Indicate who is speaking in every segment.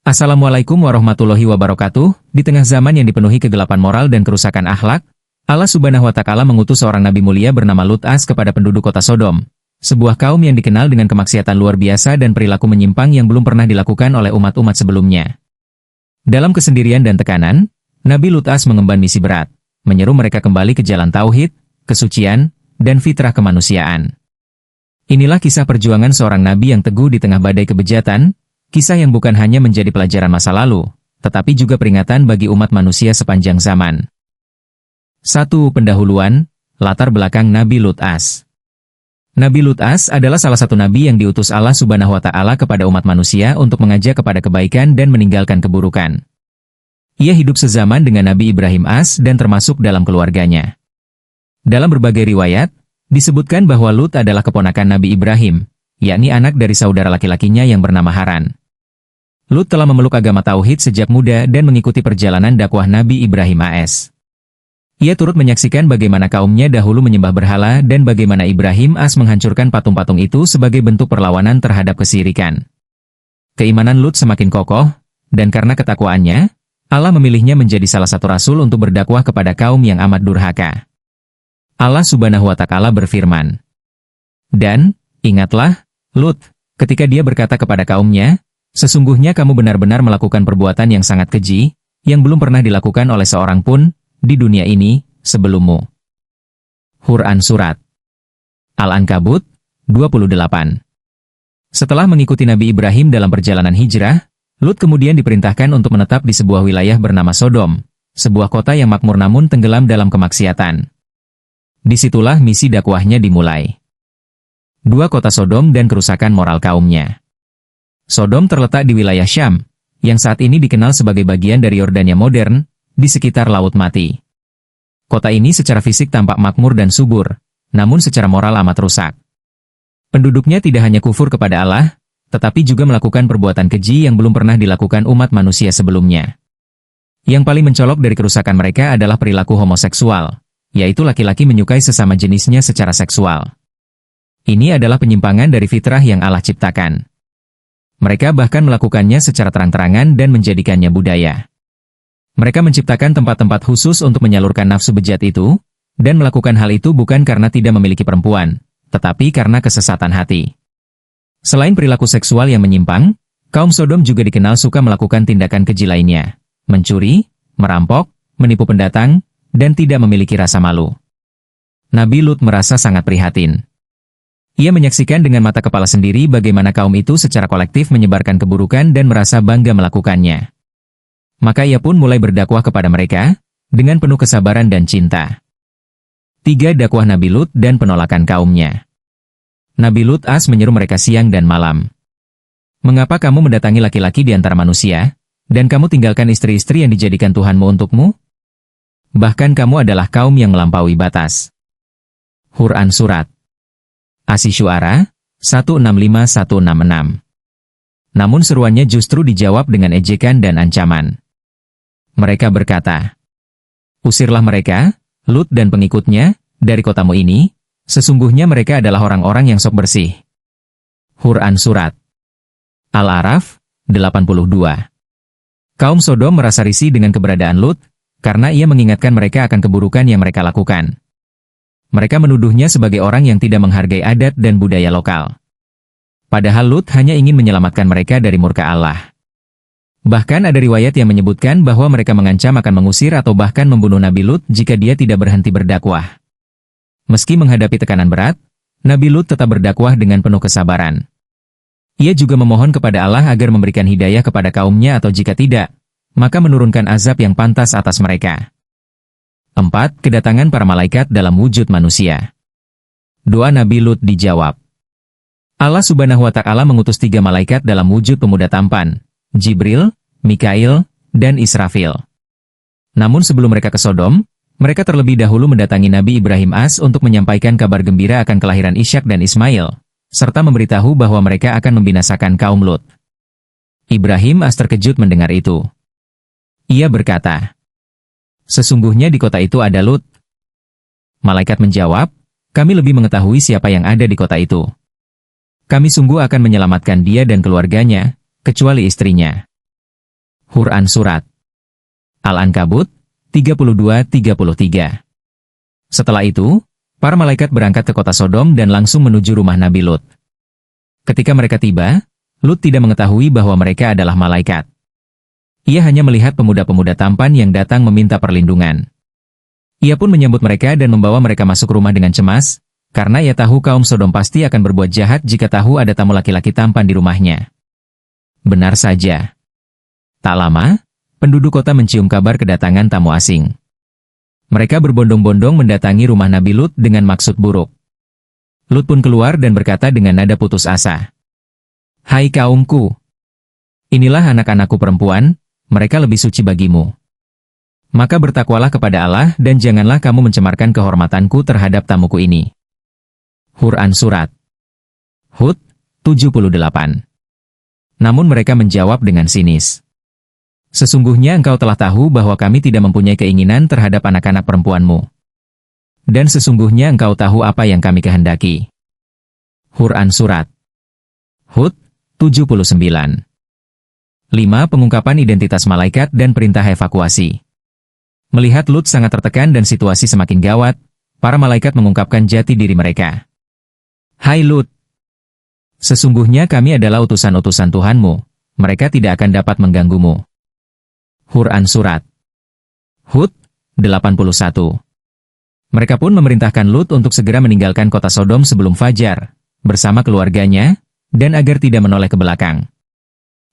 Speaker 1: Assalamualaikum warahmatullahi wabarakatuh. Di tengah zaman yang dipenuhi kegelapan moral dan kerusakan akhlak, Allah Subhanahu wa Ta'ala mengutus seorang nabi mulia bernama Lut kepada penduduk kota Sodom, sebuah kaum yang dikenal dengan kemaksiatan luar biasa dan perilaku menyimpang yang belum pernah dilakukan oleh umat-umat sebelumnya. Dalam kesendirian dan tekanan, Nabi Lut mengemban misi berat, menyeru mereka kembali ke jalan tauhid, kesucian, dan fitrah kemanusiaan. Inilah kisah perjuangan seorang nabi yang teguh di tengah badai kebejatan, kisah yang bukan hanya menjadi pelajaran masa lalu, tetapi juga peringatan bagi umat manusia sepanjang zaman. 1. Pendahuluan, latar belakang Nabi Lut. Nabi Lut adalah salah satu nabi yang diutus Allah Subhanahu wa Ta'ala kepada umat manusia untuk mengajak kepada kebaikan dan meninggalkan keburukan. Ia hidup sezaman dengan Nabi Ibrahim dan termasuk dalam keluarganya. Dalam berbagai riwayat, disebutkan bahwa Lut adalah keponakan Nabi Ibrahim, yakni anak dari saudara laki-lakinya yang bernama Haran. Lut telah memeluk agama tauhid sejak muda dan mengikuti perjalanan dakwah Nabi Ibrahim Ia turut menyaksikan bagaimana kaumnya dahulu menyembah berhala dan bagaimana Ibrahim menghancurkan patung-patung itu sebagai bentuk perlawanan terhadap kesirikan. Keimanan Lut semakin kokoh, dan karena ketakwaannya, Allah memilihnya menjadi salah satu rasul untuk berdakwah kepada kaum yang amat durhaka. Allah Subhanahu wa Ta'ala berfirman, "Dan, ingatlah, Lut, ketika dia berkata kepada kaumnya, sesungguhnya kamu benar-benar melakukan perbuatan yang sangat keji, yang belum pernah dilakukan oleh seorang pun di dunia ini sebelummu." Quran Surat Al-Ankabut 28. Setelah mengikuti Nabi Ibrahim dalam perjalanan hijrah, Lut kemudian diperintahkan untuk menetap di sebuah wilayah bernama Sodom, sebuah kota yang makmur namun tenggelam dalam kemaksiatan. Disitulah misi dakwahnya dimulai. 2. Kota Sodom dan kerusakan moral kaumnya. Sodom terletak di wilayah Syam, yang saat ini dikenal sebagai bagian dari Yordania modern, di sekitar Laut Mati. Kota ini secara fisik tampak makmur dan subur, namun secara moral amat rusak. Penduduknya tidak hanya kufur kepada Allah, tetapi juga melakukan perbuatan keji yang belum pernah dilakukan umat manusia sebelumnya. Yang paling mencolok dari kerusakan mereka adalah perilaku homoseksual, yaitu laki-laki menyukai sesama jenisnya secara seksual. Ini adalah penyimpangan dari fitrah yang Allah ciptakan. Mereka bahkan melakukannya secara terang-terangan dan menjadikannya budaya. Mereka menciptakan tempat-tempat khusus untuk menyalurkan nafsu bejat itu, dan melakukan hal itu bukan karena tidak memiliki perempuan, tetapi karena kesesatan hati. Selain perilaku seksual yang menyimpang, kaum Sodom juga dikenal suka melakukan tindakan keji lainnya, mencuri, merampok, menipu pendatang, dan tidak memiliki rasa malu. Nabi Lut merasa sangat prihatin. Ia menyaksikan dengan mata kepala sendiri bagaimana kaum itu secara kolektif menyebarkan keburukan dan merasa bangga melakukannya. Maka ia pun mulai berdakwah kepada mereka, dengan penuh kesabaran dan cinta. 3. Dakwah Nabi Lut dan penolakan kaumnya. Nabi Lut menyeru mereka siang dan malam. "Mengapa kamu mendatangi laki-laki di antara manusia, dan kamu tinggalkan istri-istri yang dijadikan Tuhanmu untukmu? Bahkan kamu adalah kaum yang melampaui batas." Quran Surat Asy-Syu'ara 165-166. Namun seruannya justru dijawab dengan ejekan dan ancaman. Mereka berkata, "Usirlah mereka, Lut dan pengikutnya, dari kotamu ini, sesungguhnya mereka adalah orang-orang yang sok bersih." Quran Surat Al-A'raf 82. Kaum Sodom merasa risih dengan keberadaan Lut, karena ia mengingatkan mereka akan keburukan yang mereka lakukan. Mereka menuduhnya sebagai orang yang tidak menghargai adat dan budaya lokal. Padahal Lut hanya ingin menyelamatkan mereka dari murka Allah. Bahkan ada riwayat yang menyebutkan bahwa mereka mengancam akan mengusir atau bahkan membunuh Nabi Lut jika dia tidak berhenti berdakwah. Meski menghadapi tekanan berat, Nabi Lut tetap berdakwah dengan penuh kesabaran. Ia juga memohon kepada Allah agar memberikan hidayah kepada kaumnya atau jika tidak, maka menurunkan azab yang pantas atas mereka. 4. Kedatangan para malaikat dalam wujud manusia. Doa Nabi Lut dijawab. Allah Subhanahu wa Ta'ala mengutus 3 malaikat dalam wujud pemuda tampan, Jibril, Mikail, dan Israfil. Namun sebelum mereka ke Sodom, mereka terlebih dahulu mendatangi Nabi Ibrahim untuk menyampaikan kabar gembira akan kelahiran Ishak dan Ismail, serta memberitahu bahwa mereka akan membinasakan kaum Lut. Ibrahim terkejut mendengar itu. Ia berkata, "Sesungguhnya di kota itu ada Lut." Malaikat menjawab, "Kami lebih mengetahui siapa yang ada di kota itu. Kami sungguh akan menyelamatkan dia dan keluarganya, kecuali istrinya." Quran Surat Al-Ankabut 32-33. Setelah itu, para malaikat berangkat ke kota Sodom dan langsung menuju rumah Nabi Lut. Ketika mereka tiba, Lut tidak mengetahui bahwa mereka adalah malaikat. Ia hanya melihat pemuda-pemuda tampan yang datang meminta perlindungan. Ia pun menyambut mereka dan membawa mereka masuk rumah dengan cemas, karena ia tahu kaum Sodom pasti akan berbuat jahat jika tahu ada tamu laki-laki tampan di rumahnya. Benar saja. Tak lama, penduduk kota mencium kabar kedatangan tamu asing. Mereka berbondong-bondong mendatangi rumah Nabi Lut dengan maksud buruk. Lut pun keluar dan berkata dengan nada putus asa. Hai kaumku! Inilah anak-anakku perempuan, mereka lebih suci bagimu. Maka bertakwalah kepada Allah dan janganlah kamu mencemarkan kehormatanku terhadap tamuku ini. Quran Surat Hud 78. Namun mereka menjawab dengan sinis. Sesungguhnya engkau telah tahu bahwa kami tidak mempunyai keinginan terhadap anak-anak perempuanmu. Dan sesungguhnya engkau tahu apa yang kami kehendaki. Quran Surat Hud 79. 5. Pengungkapan identitas malaikat dan perintah evakuasi. Melihat Lut sangat tertekan dan situasi semakin gawat, para malaikat mengungkapkan jati diri mereka. Hai Lut! Sesungguhnya kami adalah utusan-utusan Tuhanmu, mereka tidak akan dapat mengganggumu. Quran Surat Hud 81. Mereka pun memerintahkan Lut untuk segera meninggalkan kota Sodom sebelum fajar, bersama keluarganya, dan agar tidak menoleh ke belakang.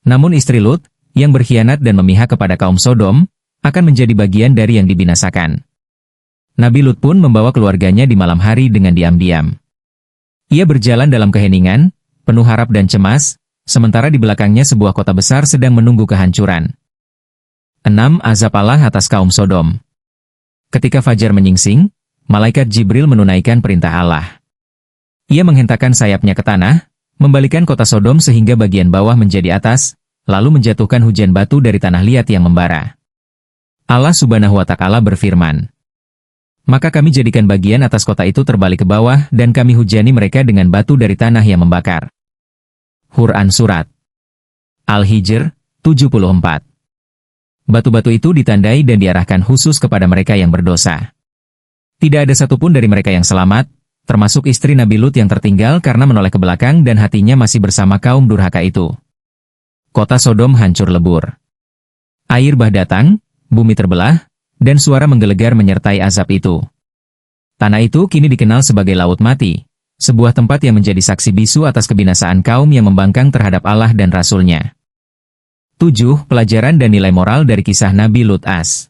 Speaker 1: Namun istri Lut, yang berkhianat dan memihak kepada kaum Sodom, akan menjadi bagian dari yang dibinasakan. Nabi Lut pun membawa keluarganya di malam hari dengan diam-diam. Ia berjalan dalam keheningan, penuh harap dan cemas, sementara di belakangnya sebuah kota besar sedang menunggu kehancuran. 6. Azab Allah atas kaum Sodom. Ketika fajar menyingsing, malaikat Jibril menunaikan perintah Allah. Ia menghentakkan sayapnya ke tanah, membalikan kota Sodom sehingga bagian bawah menjadi atas, lalu menjatuhkan hujan batu dari tanah liat yang membara. Allah Subhanahu wa Ta'ala berfirman, maka kami jadikan bagian atas kota itu terbalik ke bawah dan kami hujani mereka dengan batu dari tanah yang membakar. Quran Surat Al-Hijr 74. Batu-batu itu ditandai dan diarahkan khusus kepada mereka yang berdosa. Tidak ada satupun dari mereka yang selamat, termasuk istri Nabi Lut yang tertinggal karena menoleh ke belakang dan hatinya masih bersama kaum durhaka itu. Kota Sodom hancur lebur. Air bah datang, bumi terbelah, dan suara menggelegar menyertai azab itu. Tanah itu kini dikenal sebagai Laut Mati, sebuah tempat yang menjadi saksi bisu atas kebinasaan kaum yang membangkang terhadap Allah dan Rasul-Nya. 7. Pelajaran dan nilai moral dari kisah Nabi Lut As.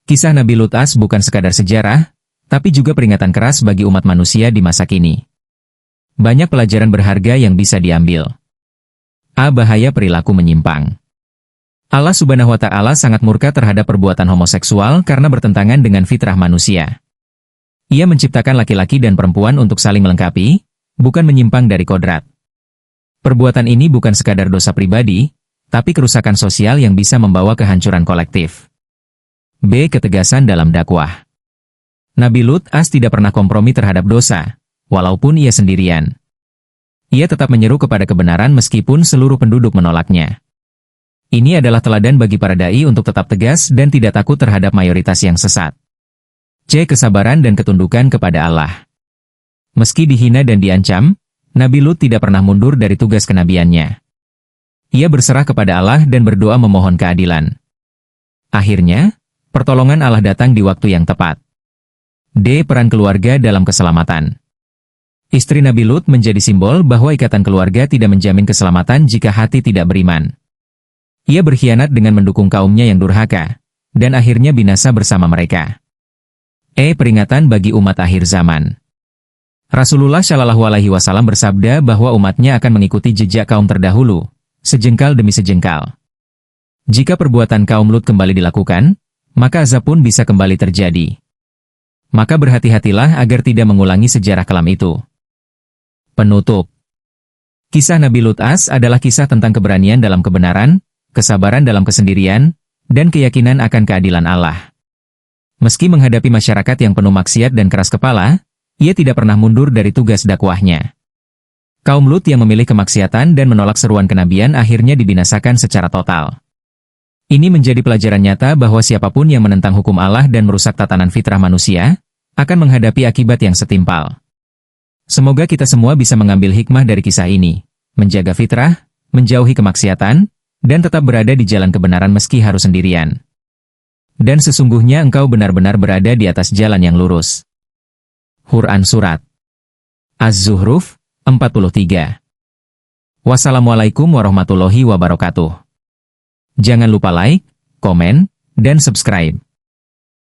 Speaker 1: Kisah Nabi Lut As bukan sekadar sejarah, tapi juga peringatan keras bagi umat manusia di masa kini. Banyak pelajaran berharga yang bisa diambil. A. Bahaya perilaku menyimpang. Allah Subhanahu wa Ta'ala sangat murka terhadap perbuatan homoseksual karena bertentangan dengan fitrah manusia. Ia menciptakan laki-laki dan perempuan untuk saling melengkapi, bukan menyimpang dari kodrat. Perbuatan ini bukan sekadar dosa pribadi, tapi kerusakan sosial yang bisa membawa kehancuran kolektif. B. Ketegasan dalam dakwah. Nabi Lut As tidak pernah kompromi terhadap dosa, walaupun ia sendirian. Ia tetap menyeru kepada kebenaran meskipun seluruh penduduk menolaknya. Ini adalah teladan bagi para dai untuk tetap tegas dan tidak takut terhadap mayoritas yang sesat. C. Kesabaran dan ketundukan kepada Allah. Meski dihina dan diancam, Nabi Lut tidak pernah mundur dari tugas kenabiannya. Ia berserah kepada Allah dan berdoa memohon keadilan. Akhirnya, pertolongan Allah datang di waktu yang tepat. D. Peran keluarga dalam keselamatan. Istri Nabi Lut menjadi simbol bahwa ikatan keluarga tidak menjamin keselamatan jika hati tidak beriman. Ia berkhianat dengan mendukung kaumnya yang durhaka, dan akhirnya binasa bersama mereka. E. Peringatan bagi umat akhir zaman. Rasulullah Shallallahu Alaihi Wasallam bersabda bahwa umatnya akan mengikuti jejak kaum terdahulu, sejengkal demi sejengkal. Jika perbuatan kaum Lut kembali dilakukan, maka azab pun bisa kembali terjadi. Maka berhati-hatilah agar tidak mengulangi sejarah kelam itu. Penutup. Kisah Nabi Lut As adalah kisah tentang keberanian dalam kebenaran, kesabaran dalam kesendirian, dan keyakinan akan keadilan Allah. Meski menghadapi masyarakat yang penuh maksiat dan keras kepala, ia tidak pernah mundur dari tugas dakwahnya. Kaum Lut yang memilih kemaksiatan dan menolak seruan kenabian akhirnya dibinasakan secara total. Ini menjadi pelajaran nyata bahwa siapapun yang menentang hukum Allah dan merusak tatanan fitrah manusia, akan menghadapi akibat yang setimpal. Semoga kita semua bisa mengambil hikmah dari kisah ini, menjaga fitrah, menjauhi kemaksiatan, dan tetap berada di jalan kebenaran meski harus sendirian. Dan sesungguhnya engkau benar-benar berada di atas jalan yang lurus. Quran Surat Az-Zuhruf 43. Wassalamualaikum warahmatullahi wabarakatuh. Jangan lupa like, komen, dan subscribe.